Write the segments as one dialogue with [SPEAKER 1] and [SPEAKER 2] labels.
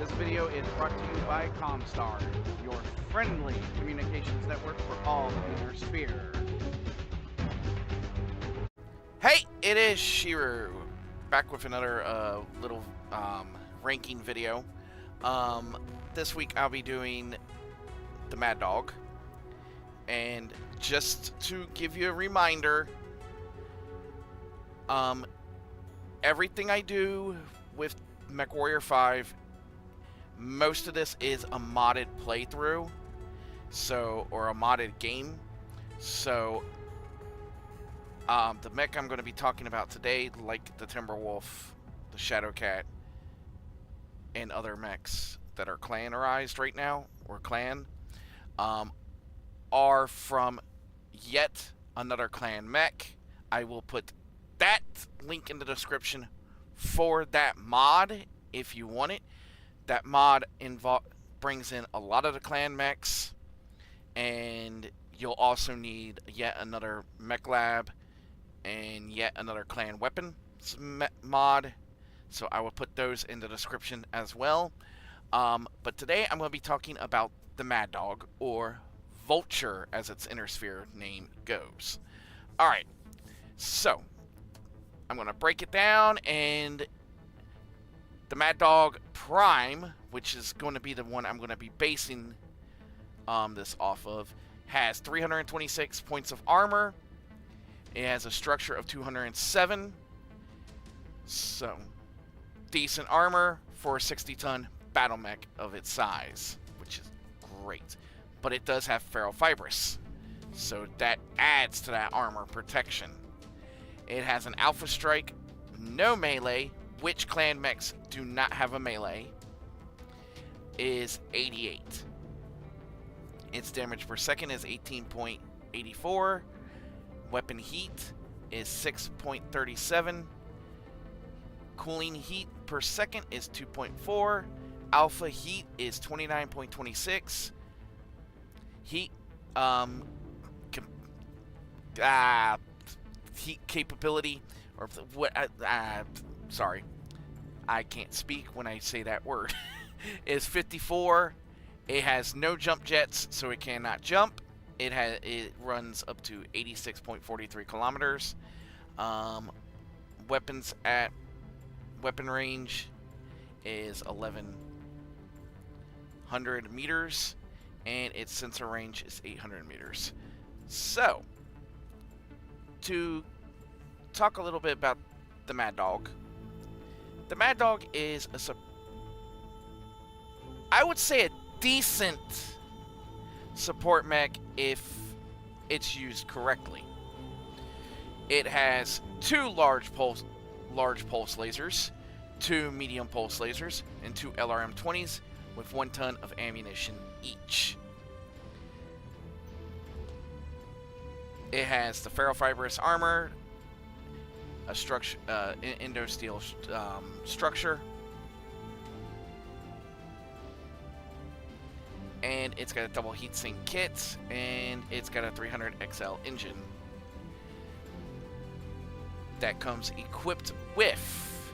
[SPEAKER 1] This video is brought to you by Comstar, your friendly communications network for all the inner sphere.
[SPEAKER 2] Hey, it is Shiru, back with another little ranking video. This week I'll be doing the Mad Dog, and just to give you a reminder, everything I do with MechWarrior 5, most of this is a modded playthrough, or a modded game. So the mech I'm going to be talking about today, like the Timberwolf, the Shadowcat, and other mechs that are clanerized right now, or clan, are from yet another clan mech. I will put that link in the description for that mod if you want it. That mod brings in a lot of the clan mechs, and you'll also need yet another mech lab and yet another clan weapon mod, so I will put those in the description as well. But today I'm going to be talking about the Mad Dog, or Vulture as its Inner Sphere name goes. Alright, so I'm going to break it down, and the Mad Dog Prime, which is going to be the one I'm going to be basing this off of, has 326 points of armor. It has a structure of 207. So, decent armor for a 60-ton battle mech of its size, which is great. But it does have ferrofibrous, so that adds to that armor protection. It has an Alpha Strike, no melee, which clan mechs do not have a melee, is 88. Its damage per second is 18.84. Weapon heat is 6.37. Cooling heat per second is 2.4. Alpha heat is 29.26. Heat heat capability, or sorry, I can't speak when I say that word, is 54. It has no jump jets, so it cannot jump. It runs up to 86.43 kilometers. Weapons at weapon range is 1100 meters, and its sensor range is 800 meters. So, to talk a little bit about the Mad Dog. The Mad Dog is I would say a decent support mech if it's used correctly. It has 2 large pulse lasers, 2 medium pulse lasers, and 2 LRM-20s with 1 ton of ammunition each. It has the ferrofibrous armor, a structure, Indosteel structure, and it's got a double heatsink kit, and it's got a 300 XL engine that comes equipped with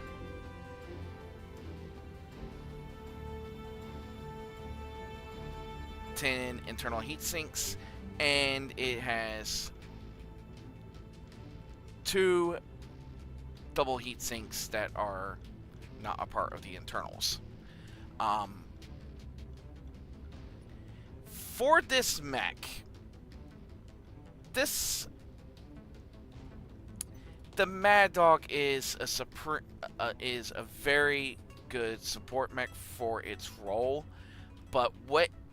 [SPEAKER 2] ten internal heat sinks, and it has 2 double heat sinks that are not a part of the internals. For this mech, the Mad Dog is a very good support mech for its role, but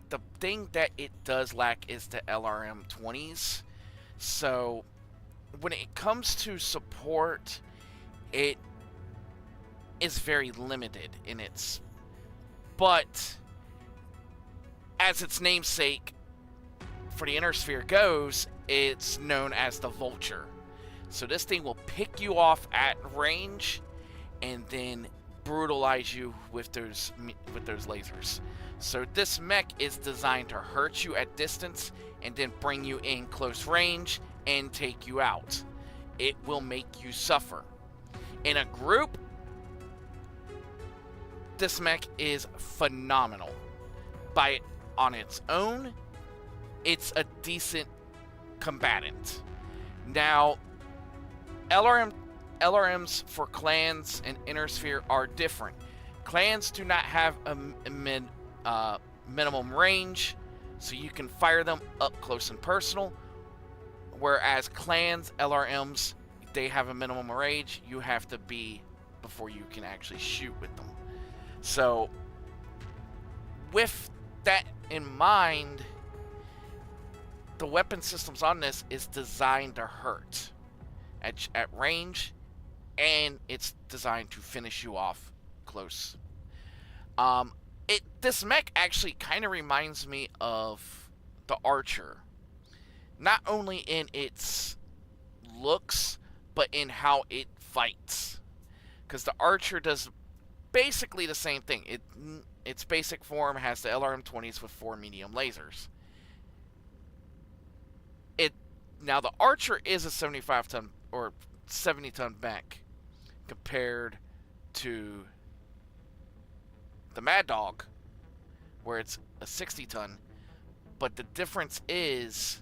[SPEAKER 2] the thing that it does lack is the LRM-20s. So when it comes to support, it is very limited in its, but as its namesake for the Inner Sphere goes, it's known as the Vulture. So this thing will pick you off at range and then brutalize you with those lasers. So this mech is designed to hurt you at distance and then bring you in close range and take you out. It will make you suffer. In a group, this mech is phenomenal. On its own, it's a decent combatant. Now, LRMs for clans and Inner Sphere are different. Clans do not have a minimum range, so you can fire them up close and personal. Whereas clans, LRMs, they have a minimum range. You have to be before you can actually shoot with them. So, with that in mind, the weapon systems on this is designed to hurt at range, and it's designed to finish you off close. This mech actually kind of reminds me of the Archer, not only in its looks, but in how it fights. Because the Archer does basically the same thing. Its basic form has the LRM-20s with 4 medium lasers. Now the Archer is a 75-ton or 70-ton mech compared to the Mad Dog, where it's a 60-ton. But the difference is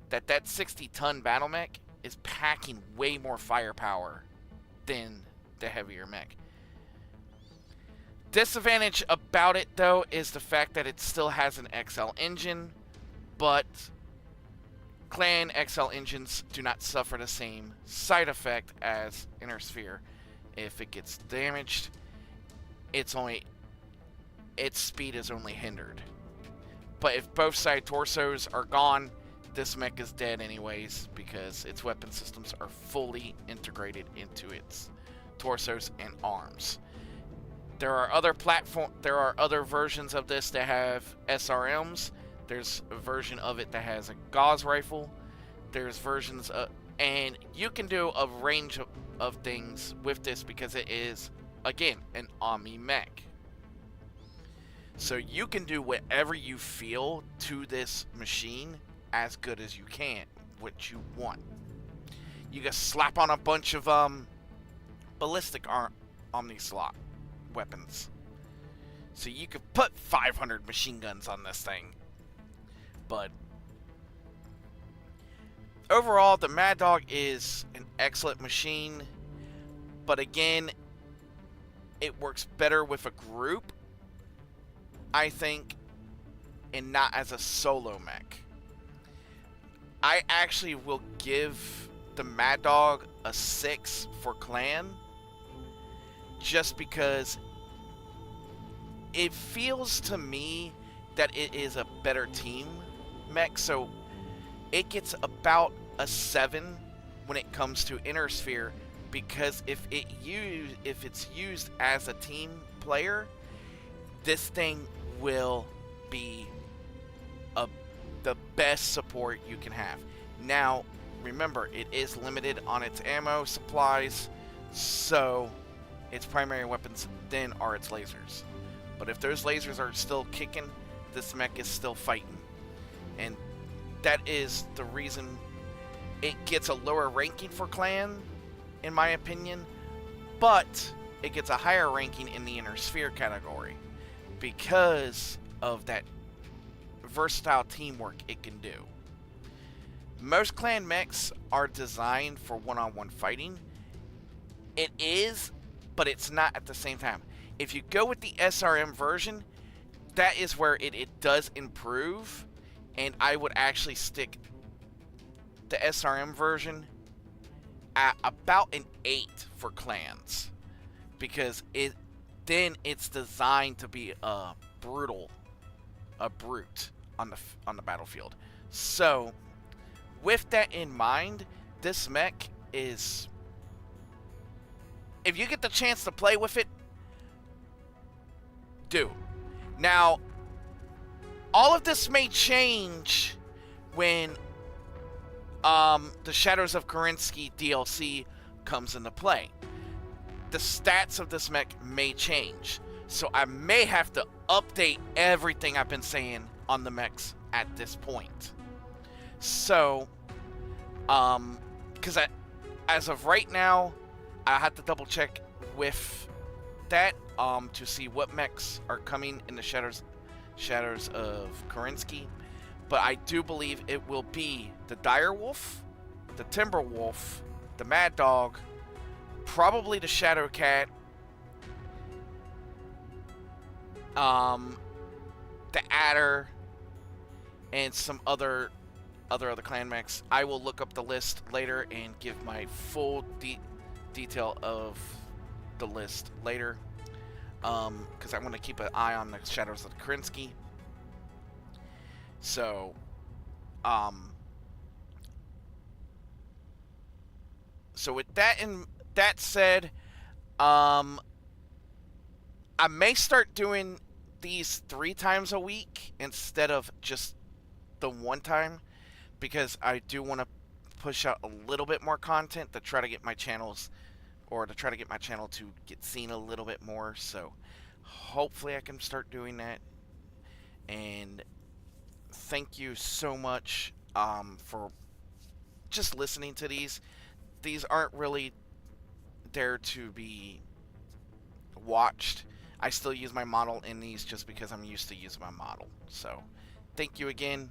[SPEAKER 2] that 60-ton battle mech is packing way more firepower than the heavier mech. Disadvantage about it, though, is the fact that it still has an XL engine, but Clan XL engines do not suffer the same side effect as Inner Sphere. If it gets damaged, its speed is only hindered. But if both side torsos are gone, this mech is dead anyways, because its weapon systems are fully integrated into its torsos and arms. There are other versions of this that have SRMs. There's a version of it that has a Gauss rifle. There's versions of, and you can do a range of things with this because it is, again, an Omni mech. So you can do whatever you feel to this machine as good as you can, what you want. You can slap on a bunch of ballistic Omni slot weapons. So you could put 500 machine guns on this thing. But overall, the Mad Dog is an excellent machine. But again, it works better with a group, I think, and not as a solo mech. I actually will give the Mad Dog a 6 for clan, just because it feels to me that it is a better team mech. So it gets about a 7 when it comes to Inner Sphere, because if it's used as a team player, this thing will be the best support you can have. Now, remember, it is limited on its ammo supplies, so its primary weapons then are its lasers. But if those lasers are still kicking, this mech is still fighting. And that is the reason it gets a lower ranking for clan, in my opinion, but it gets a higher ranking in the Inner Sphere category because of that versatile teamwork it can do. Most clan mechs are designed for one-on-one fighting. It is, but it's not at the same time. If you go with the SRM version, that is where it does improve, and I would actually stick the SRM version at about an 8 for clans, because it's designed to be a brute on the battlefield. So with that in mind, this mech is, if you get the chance to play with it, do. Now, all of this may change when the Shadows of Kerensky DLC comes into play. The stats of this mech may change, so I may have to update everything I've been saying on the mechs at this point. So, because as of right now, I have to double check with that to see what mechs are coming in the Shadows of Kerensky. But I do believe it will be the Direwolf, the Timberwolf, the Mad Dog, probably the Shadowcat, the Adder, and some other clan mechs. I will look up the list later and give my full detail of the list later, because I want to keep an eye on the Shadows of Kerensky. So, so with that said, I may start doing these 3 times a week instead of just the one time, because I do want to push out a little bit more content to try to get my channels, or to try to get my channel to get seen a little bit more. So hopefully I can start doing that. And thank you so much for just listening to these. These aren't really there to be watched. I still use my model in these just because I'm used to using my model. So thank you again.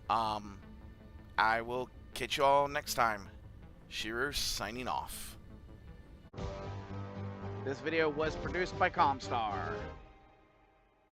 [SPEAKER 2] I will catch you all next time. Shearer signing off.
[SPEAKER 1] This video was produced by Comstar.